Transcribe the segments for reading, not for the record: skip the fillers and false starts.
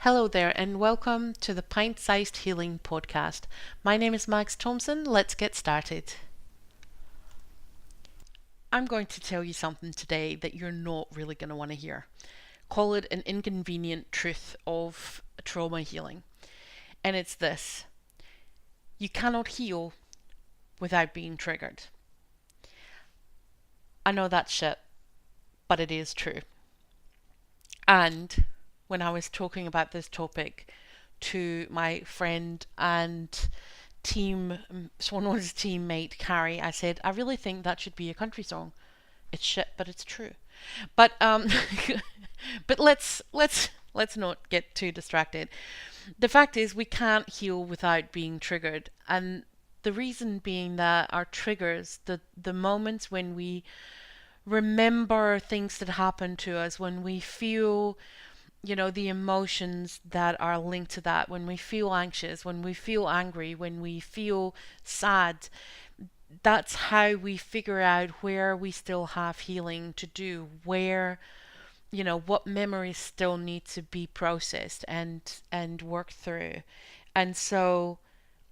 Hello there, and welcome to the Pint-Sized Healing Podcast. My name is Max Thompson. Let's get started. I'm going to tell you something today that you're not really going to want to hear. Call it an inconvenient truth of trauma healing. And it's this: you cannot heal without being triggered. I know that's shit, but it is true. And when I was talking about this topic to my friend and SwanWaters teammate Carrie, I said, I really think that should be a country song. It's shit, but it's true. But but let's not get too distracted. The fact is, we can't heal without being triggered, and the reason being that our triggers, the moments when we remember things that happened to us, when we feel the emotions that are linked to that, when we feel anxious, when we feel angry, when we feel sad, that's how we figure out where we still have healing to do, where what memories still need to be processed and worked through. And so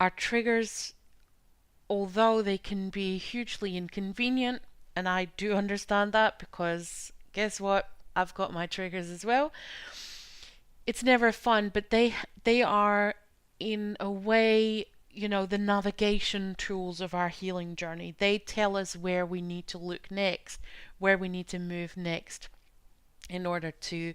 our triggers, although they can be hugely inconvenient, and I do understand that, because guess what, I've got my triggers as well. It's never fun, but they are, in a way, the navigation tools of our healing journey. They tell us where we need to look next, where we need to move next, in order to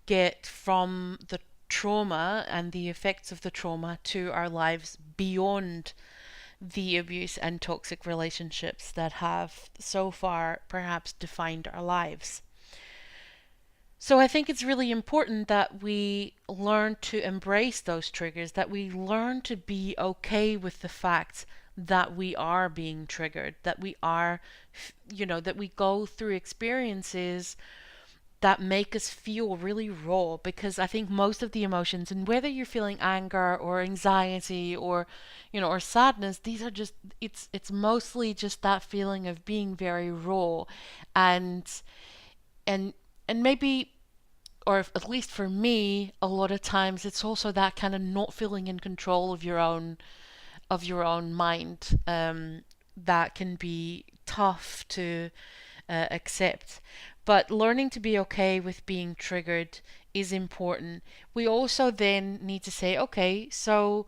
get from the trauma and the effects of the trauma to our lives beyond the abuse and toxic relationships that have so far perhaps defined our lives. So I think it's really important that we learn to embrace those triggers, that we learn to be okay with the fact that we are being triggered, that we are, that we go through experiences that make us feel really raw. Because I think most of the emotions, and whether you're feeling anger or anxiety or or sadness, these are just, it's mostly just that feeling of being very raw. And and and maybe, or at least for me, a lot of times it's also that kind of not feeling in control of your own mind, that can be tough to accept. But learning to be okay with being triggered is important. We also then need to say, okay, so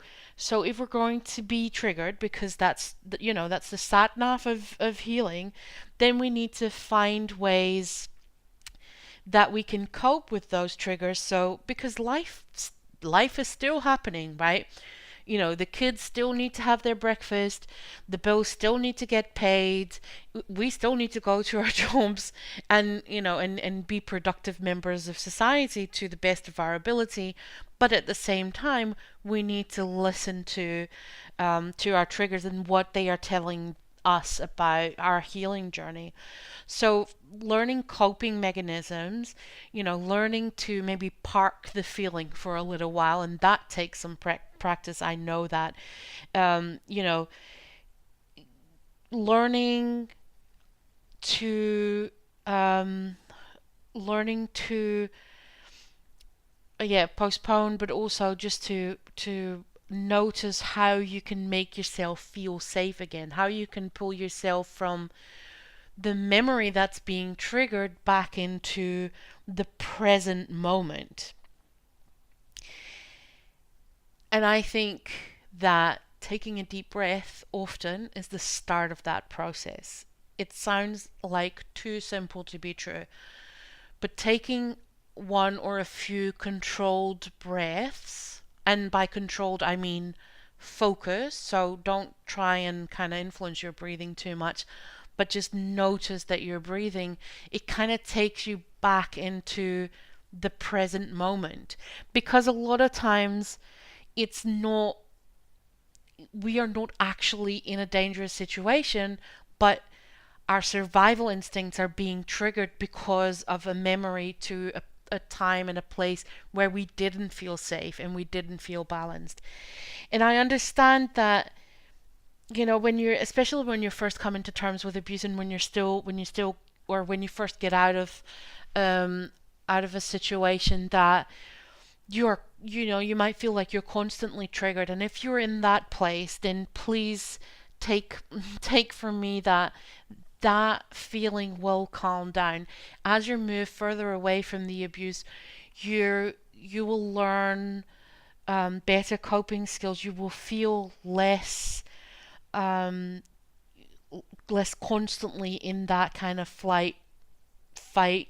if we're going to be triggered, because that's the sat nav of healing, then we need to find ways that we can cope with those triggers. So, because life is still happening, right? The kids still need to have their breakfast, the bills still need to get paid, we still need to go to our jobs, and and be productive members of society to the best of our ability. But at the same time, we need to listen to our triggers and what they are telling us about our healing journey. So learning coping mechanisms, learning to maybe park the feeling for a little while, and that takes some practice. I know that. Um, you know, learning to um, learning to postpone, but also just to notice how you can make yourself feel safe again, how you can pull yourself from the memory that's being triggered back into the present moment. And I think that taking a deep breath often is the start of that process. It sounds like too simple to be true, but taking one or a few controlled breaths, and by controlled I mean focus, so don't try and kind of influence your breathing too much, but just notice that you're breathing. It kind of takes you back into the present moment, because a lot of times it's not, we are not actually in a dangerous situation, but our survival instincts are being triggered because of a memory to a time and a place where we didn't feel safe and we didn't feel balanced. And I understand that, when you're, especially when you're first coming to terms with abuse, and or when you first get out of a situation, that you might feel like you're constantly triggered, and if you're in that place, then please take take from me that that feeling will calm down as you move further away from the abuse. You will learn better coping skills. You will feel um, less constantly in that kind of flight, fight,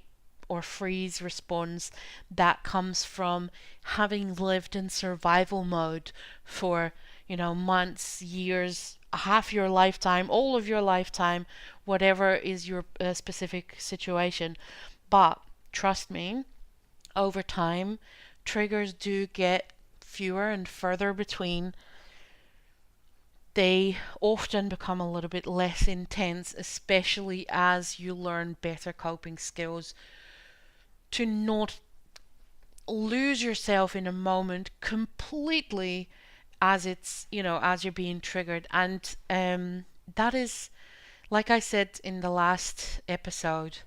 or freeze response that comes from having lived in survival mode for, months, years, half your lifetime, all of your lifetime, whatever is your specific situation. But trust me, over time, triggers do get fewer and further between. They often become a little bit less intense, especially as you learn better coping skills to not lose yourself in a moment completely as as you're being triggered. And that is, like I said in the last episode,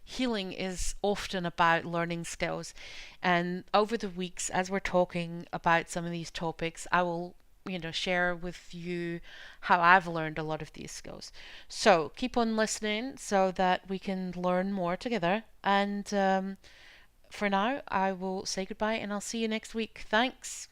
healing is often about learning skills. And over the weeks, as we're talking about some of these topics, I will share with you how I've learned a lot of these skills. So keep on listening so that we can learn more together. And for now, I will say goodbye and I'll see you next week. Thanks.